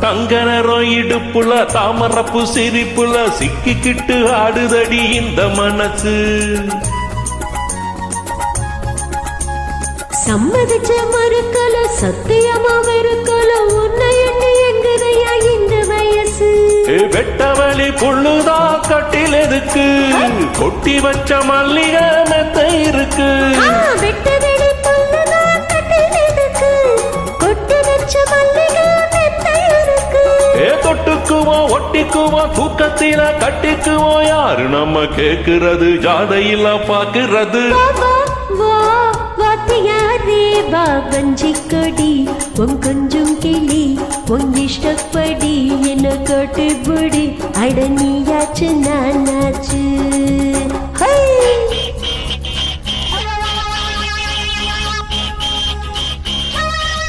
தங்கனரம் இடுப்புல தாமரப்பு சிரிப்புல சிக்கிக்கிட்டு ஆடுதடி இந்த மனசு. சம்மதிச்ச மறுக்கல சத்தியமா வெறுக்கல உன்னை எண்ணி எங்குதையா இந்த வயசு. வெட்டவழி புள்ளுதா கட்டில் எதுக்கு கொட்டி வச்ச மல்லிகை மெத்த இருக்கு. வெட்டவெளி புள்ளுதா கட்டில் எதுக்கு கொட்டி வச்ச மல்லிகை மெத்த இருக்கு. தொட்டுக்குவோம் ஒட்டிக்குவோம் தூக்கத்தில கட்டிக்குவோம் யாரு நம்ம கேக்குறது ஜாதையில பாக்குறது. வாத்தியாரே வா வஞ்சி கொடி உன் கொஞ்சம் கிளி உன் இஷ்டப்படி என்ன கட்டுப்படி அடனியாச்சு நான்